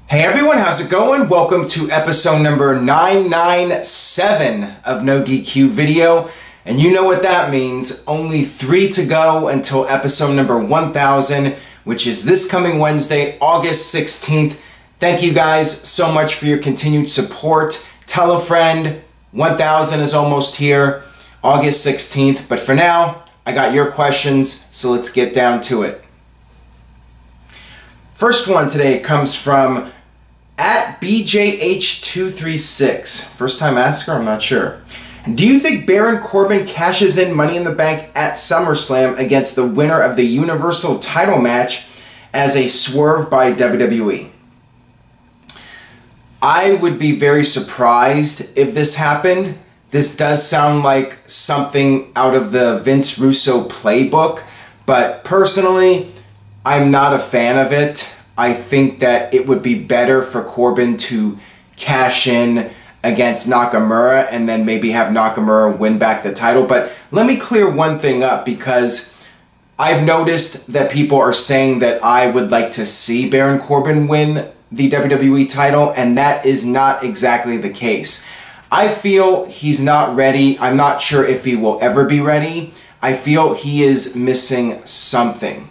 Hey everyone, how's it going? Welcome to episode number 997 of NoDQ video. And you know what that means. Only 3 to go until episode number 1000, which is this coming Wednesday, August 16th. Thank you guys so much for your continued support. Tell a friend, 1000 is almost here, August 16th. But for now, I got your questions, so let's get down to it. First one today comes from at BJH236. First time asker, I'm not sure. Do you think Baron Corbin cashes in Money in the Bank at Summerslam against the winner of the Universal title match as a swerve by WWE? I would be very surprised if this happened. This does sound like something out of the Vince Russo playbook, but personally, I'm not a fan of it. I think that it would be better for Corbin to cash in against Nakamura and then maybe have Nakamura win back the title. But let me clear one thing up, because I've noticed that people are saying that I would like to see Baron Corbin win the WWE title, and that is not exactly the case. I feel he's not ready. I'm not sure if he will ever be ready. I feel he is missing something.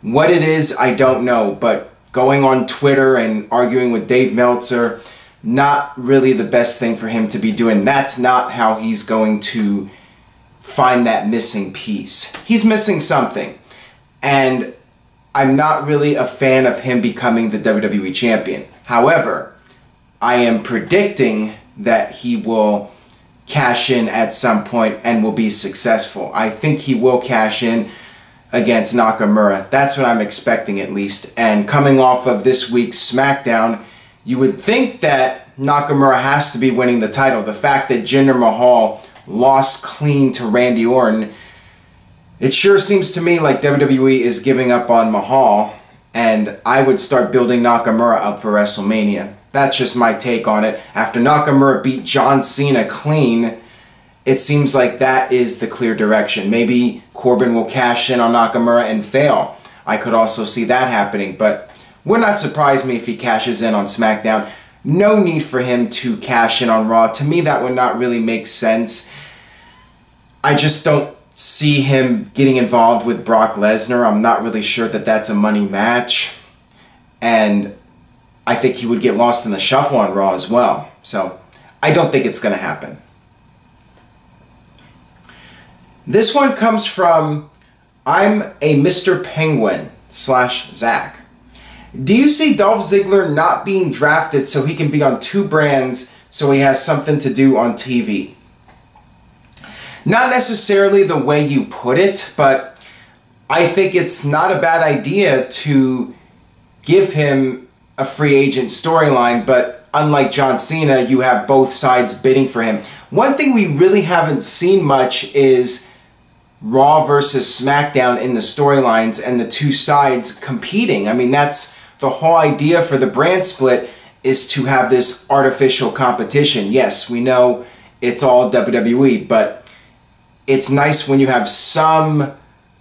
What it is, I don't know, but going on Twitter and arguing with Dave Meltzer, not really the best thing for him to be doing. That's not how he's going to find that missing piece. He's missing something. And I'm not really a fan of him becoming the WWE champion. However, I am predicting that he will cash in at some point and will be successful. I think he will cash in against Nakamura. That's what I'm expecting, at least. And coming off of this week's SmackDown, you would think that Nakamura has to be winning the title. The fact that Jinder Mahal lost clean to Randy Orton, it sure seems to me like WWE is giving up on Mahal, and I would start building Nakamura up for WrestleMania. That's just my take on it. After Nakamura beat John Cena clean, it seems like that is the clear direction. Maybe Corbin will cash in on Nakamura and fail. I could also see that happening, but would not surprise me if he cashes in on SmackDown. No need for him to cash in on Raw. To me, that would not really make sense. I just don't see him getting involved with Brock Lesnar. I'm not really sure that that's a money match. And I think he would get lost in the shuffle on Raw as well. So I don't think it's going to happen. This one comes from I'm a Mr. Penguin / Zach. Do you see Dolph Ziggler not being drafted so he can be on 2 brands so he has something to do on TV? Not necessarily the way you put it, but I think it's not a bad idea to give him a free agent storyline, but unlike John Cena, you have both sides bidding for him. One thing we really haven't seen much is Raw versus SmackDown in the storylines and the 2 sides competing. I mean, that's the whole idea for the brand split, is to have this artificial competition. Yes, we know it's all WWE, but it's nice when you have some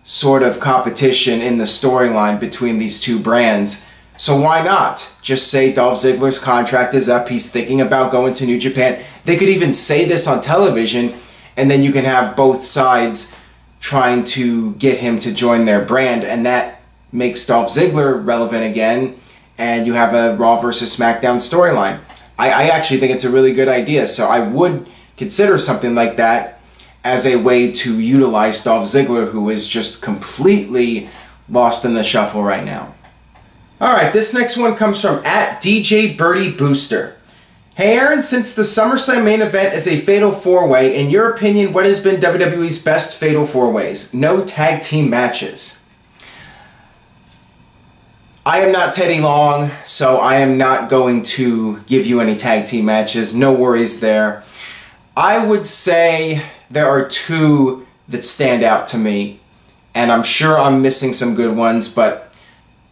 sort of competition in the storyline between these 2 brands. So why not just say Dolph Ziggler's contract is up, he's thinking about going to New Japan. They could even say this on television, and then you can have both sides trying to get him to join their brand, and that makes Dolph Ziggler relevant again, and you have a Raw versus SmackDown storyline. I actually think it's a really good idea, so I would consider something like that as a way to utilize Dolph Ziggler, who is just completely lost in the shuffle right now. Alright, this next one comes from at DJ Birdie Booster. Hey Aaron, since the SummerSlam main event is a Fatal 4-Way, in your opinion, what has been WWE's best Fatal 4-Ways? No tag team matches. I am not Teddy Long, so I am not going to give you any tag team matches. No worries there. I would say there are 2 that stand out to me, and I'm sure I'm missing some good ones, but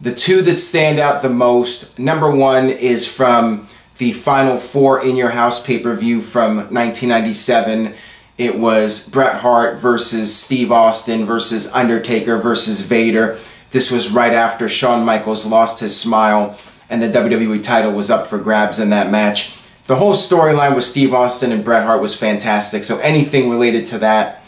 the 2 that stand out the most, number 1 is from the Final 4 In Your House pay-per-view from 1997. It was Bret Hart versus Steve Austin versus Undertaker versus Vader. This was right after Shawn Michaels lost his smile and the WWE title was up for grabs in that match. The whole storyline with Steve Austin and Bret Hart was fantastic, so anything related to that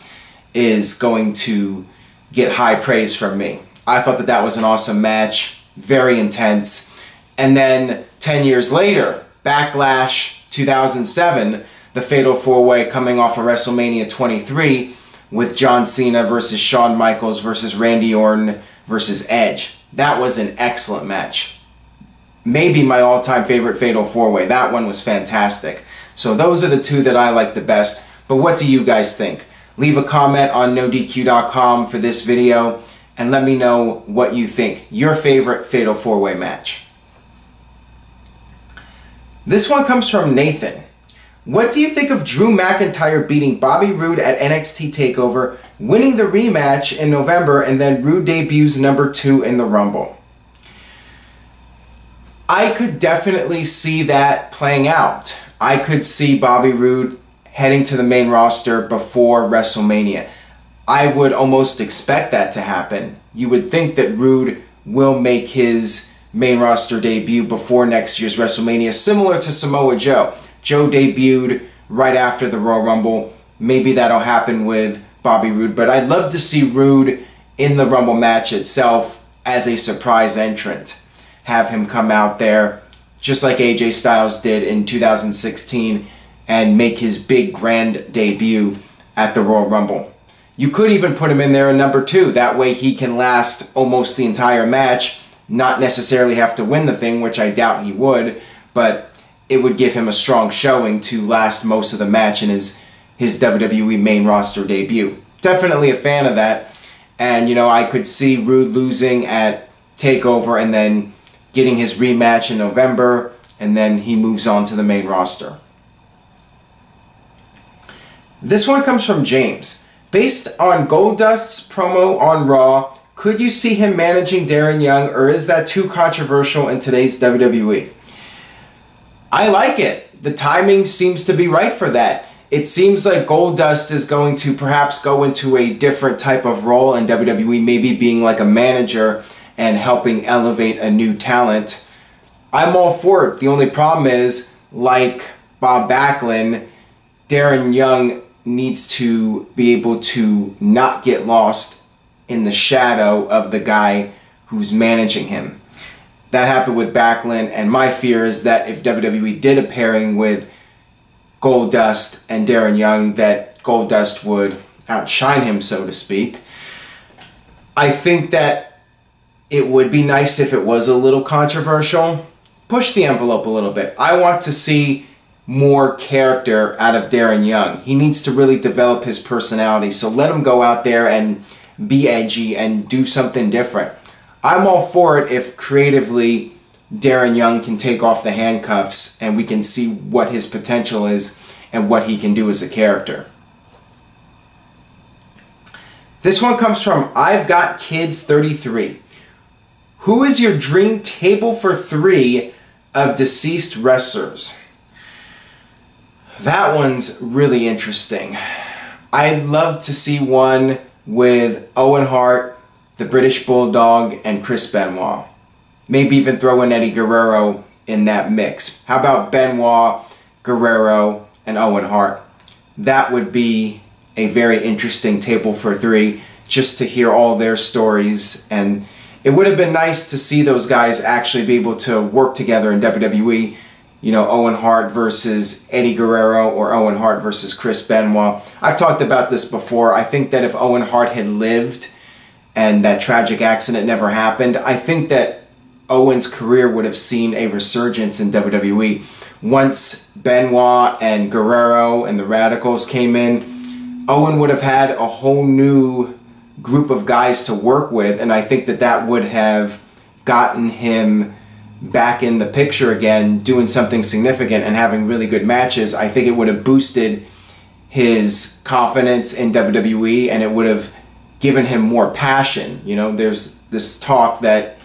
is going to get high praise from me. I thought that that was an awesome match, very intense. And then 10 years later, Backlash 2007, the Fatal 4-Way coming off of WrestleMania 23 with John Cena versus Shawn Michaels versus Randy Orton versus Edge. That was an excellent match. Maybe my all-time favorite Fatal 4-Way. That one was fantastic. So those are the two that I like the best. But what do you guys think? Leave a comment on NoDQ.com for this video and let me know what you think. Your favorite Fatal 4-Way match. This one comes from Nathan. What do you think of Drew McIntyre beating Bobby Roode at NXT TakeOver, winning the rematch in November, and then Roode debuts number 2 in the Rumble? I could definitely see that playing out. I could see Bobby Roode heading to the main roster before WrestleMania. I would almost expect that to happen. You would think that Roode will make his main roster debut before next year's WrestleMania, similar to Samoa Joe. Joe debuted right after the Royal Rumble. Maybe that'll happen with Bobby Roode, but I'd love to see Roode in the Rumble match itself as a surprise entrant. Have him come out there, just like AJ Styles did in 2016, and make his big grand debut at the Royal Rumble. You could even put him in there in number 2. That way he can last almost the entire match, not necessarily have to win the thing, which I doubt he would, but it would give him a strong showing to last most of the match in his WWE main roster debut. Definitely a fan of that. And, you know, I could see Roode losing at TakeOver and then getting his rematch in November, and then he moves on to the main roster. This one comes from James. Based on Goldust's promo on Raw, could you see him managing Darren Young, or is that too controversial in today's WWE? I like it. The timing seems to be right for that. It seems like Goldust is going to perhaps go into a different type of role in WWE, maybe being like a manager and helping elevate a new talent. I'm all for it. The only problem is, like Bob Backlund, Darren Young needs to be able to not get lost in the shadow of the guy who's managing him. That happened with Backlund, and my fear is that if WWE did a pairing with Goldust and Darren Young, that Goldust would outshine him, so to speak. I think that it would be nice if it was a little controversial. Push the envelope a little bit. I want to see more character out of Darren Young. He needs to really develop his personality, so let him go out there and be edgy and do something different. I'm all for it if creatively Darren Young can take off the handcuffs and we can see what his potential is and what he can do as a character. This one comes from I've Got Kids 33. Who is your dream table for 3 of deceased wrestlers? That one's really interesting. I'd love to see one with Owen Hart, the British Bulldog, and Chris Benoit. Maybe even throw in Eddie Guerrero in that mix. How about Benoit, Guerrero, and Owen Hart? That would be a very interesting table for 3, just to hear all their stories. And it would have been nice to see those guys actually be able to work together in WWE. You know, Owen Hart versus Eddie Guerrero, or Owen Hart versus Chris Benoit. I've talked about this before. I think that if Owen Hart had lived and that tragic accident never happened, I think that Owen's career would have seen a resurgence in WWE. Once Benoit and Guerrero and the Radicals came in, Owen would have had a whole new group of guys to work with, and I think that that would have gotten him back in the picture again, doing something significant and having really good matches. I think it would have boosted his confidence in WWE, and it would have given him more passion. You know, there's this talk that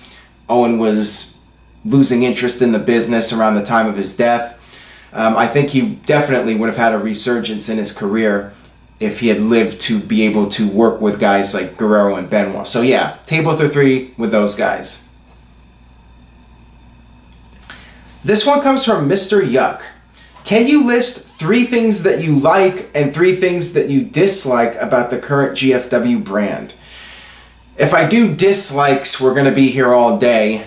Owen was losing interest in the business around the time of his death. I think he definitely would have had a resurgence in his career if he had lived to be able to work with guys like Guerrero and Benoit. So yeah, table for 3 with those guys. This one comes from Mr. Yuck. Can you list 3 things that you like and 3 things that you dislike about the current GFW brand? If I do dislikes, we're going to be here all day.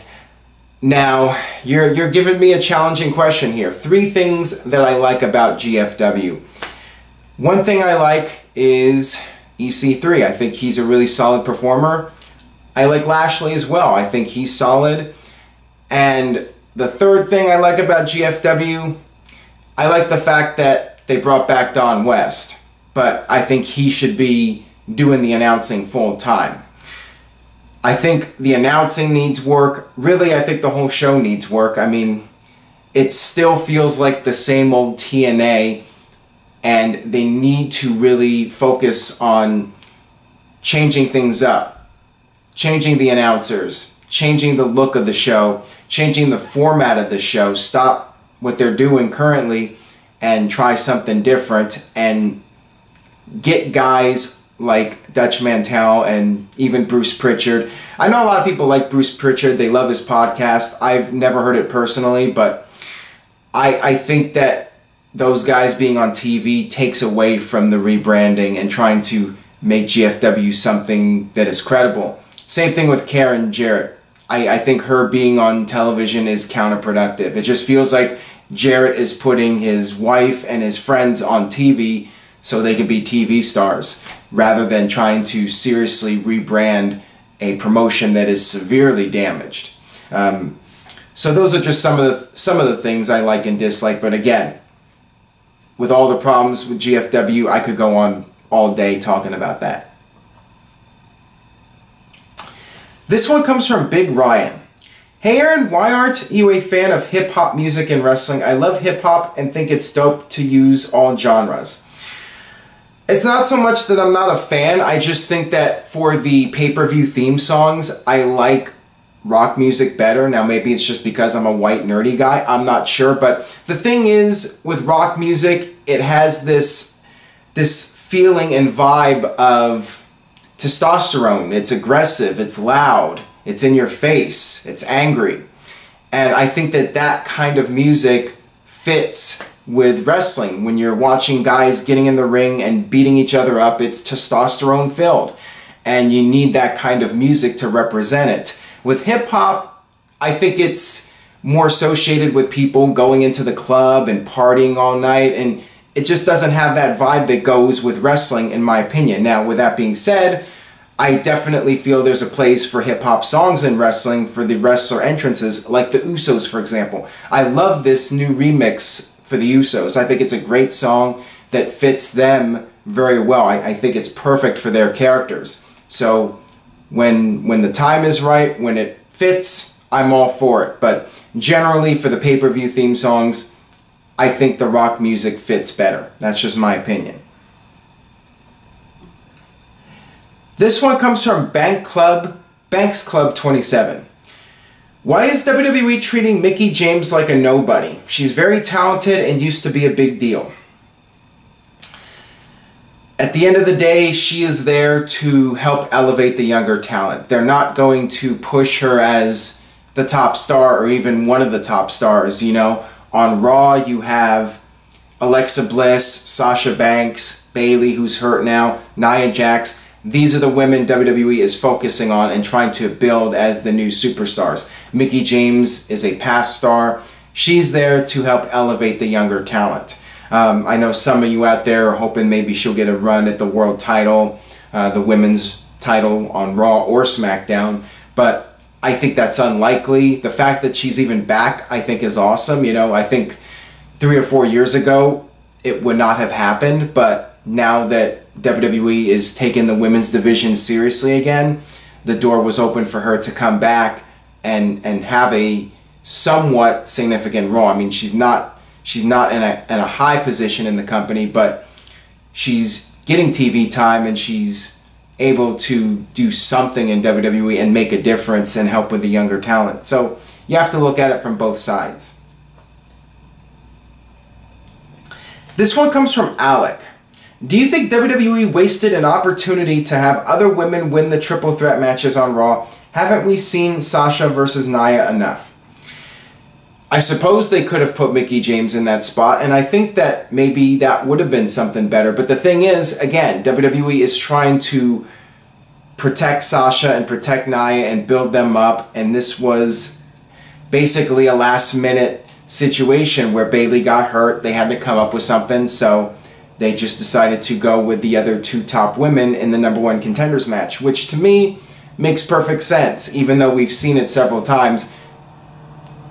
Now, you're giving me a challenging question here. 3 things that I like about GFW. One thing I like is EC3. I think he's a really solid performer. I like Lashley as well. I think he's solid. And the third thing I like about GFW, I like the fact that they brought back Don West. But I think he should be doing the announcing full time. I think the announcing needs work. Really, I think the whole show needs work. I mean, it still feels like the same old TNA, and they need to really focus on changing things up, changing the announcers, changing the look of the show, changing the format of the show. Stop what they're doing currently and try something different, and get guys like Dutch Mantel and even Bruce Pritchard. I know a lot of people like Bruce Pritchard. They love his podcast. I've never heard it personally, but I think that those guys being on TV takes away from the rebranding and trying to make GFW something that is credible. Same thing with Karen Jarrett. I think her being on television is counterproductive. It just feels like Jarrett is putting his wife and his friends on TV so they can be TV stars, rather than trying to seriously rebrand a promotion that is severely damaged. So those are just some of the things I like and dislike. But again, with all the problems with GFW, I could go on all day talking about that. This one comes from Big Ryan. Hey Aaron, why aren't you a fan of hip-hop music and wrestling? I love hip-hop and think it's dope to use all genres. It's not so much that I'm not a fan, I just think that for the pay-per-view theme songs, I like rock music better. Now maybe it's just because I'm a white nerdy guy, I'm not sure, but the thing is, with rock music, it has this feeling and vibe of testosterone. It's aggressive, it's loud, it's in your face, it's angry. And I think that that kind of music fits with wrestling. When you're watching guys getting in the ring and beating each other up, it's testosterone filled, and you need that kind of music to represent it. With hip-hop, I think it's more associated with people going into the club and partying all night, and it just doesn't have that vibe that goes with wrestling, in my opinion. Now, with that being said, I definitely feel there's a place for hip-hop songs in wrestling for the wrestler entrances, like the Usos, for example. I love this new remix for the Usos. I think it's a great song that fits them very well. I think it's perfect for their characters. So when the time is right, when it fits, I'm all for it. But generally for the pay-per-view theme songs, I think the rock music fits better. That's just my opinion. This one comes from Banks Club 27. Why is WWE treating Mickie James like a nobody? She's very talented and used to be a big deal. At the end of the day, she is there to help elevate the younger talent. They're not going to push her as the top star or even one of the top stars. You know, on Raw you have Alexa Bliss, Sasha Banks, Bayley, who's hurt now, Nia Jax. These are the women WWE is focusing on and trying to build as the new superstars. Mickie James is a past star. She's there to help elevate the younger talent. I know some of you out there are hoping maybe she'll get a run at the world title, the women's title on Raw or SmackDown, but I think that's unlikely. The fact that she's even back, I think, is awesome. You know, I think 3 or 4 years ago it would not have happened, but now that WWE is taking the women's division seriously again, the door was open for her to come back and have a somewhat significant role. I mean, she's not in a high position in the company, but she's getting TV time and she's able to do something in WWE and make a difference and help with the younger talent. So you have to look at it from both sides. This one comes from Alec. Do you think WWE wasted an opportunity to have other women win the triple threat matches on Raw? Haven't we seen Sasha versus Nia enough? I suppose they could have put Mickie James in that spot, and I think that maybe that would have been something better. But the thing is, again, WWE is trying to protect Sasha and protect Nia and build them up, and this was basically a last-minute situation where Bayley got hurt. They had to come up with something, so they just decided to go with the other two top women in the #1 contenders match, which to me makes perfect sense, even though we've seen it several times.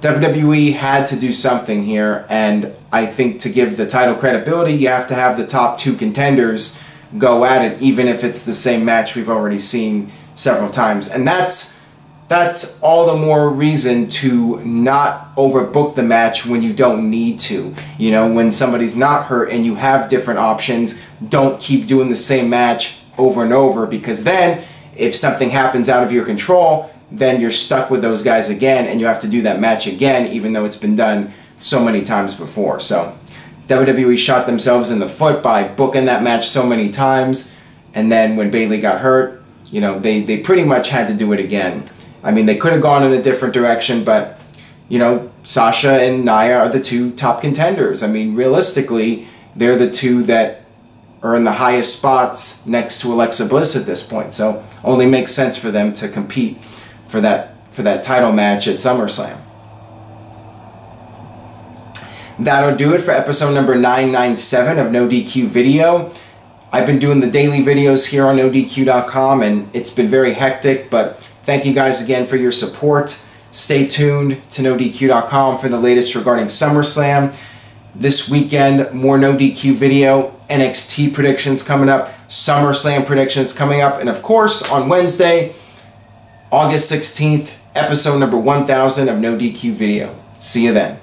WWE had to do something here, and I think to give the title credibility, you have to have the top two contenders go at it, even if it's the same match we've already seen several times. And that's all the more reason to not overbook the match when you don't need to. You know, when somebody's not hurt and you have different options, don't keep doing the same match over and over, because then if something happens out of your control, then you're stuck with those guys again, and you have to do that match again, even though it's been done so many times before. So WWE shot themselves in the foot by booking that match so many times, and then when Bayley got hurt, you know, they pretty much had to do it again. I mean, they could have gone in a different direction, but, you know, Sasha and Nia are the two top contenders. I mean, realistically, they're the two that are in the highest spots next to Alexa Bliss at this point, so only makes sense for them to compete for that title match at SummerSlam. That'll do it for episode number 997 of NoDQ Video. I've been doing the daily videos here on NoDQ.com, and it's been very hectic, but thank you guys again for your support. Stay tuned to NoDQ.com for the latest regarding SummerSlam. This weekend, more NoDQ Video, NXT predictions coming up, SummerSlam predictions coming up, and of course, on Wednesday, August 16th, episode number 1000 of NoDQ Video. See you then.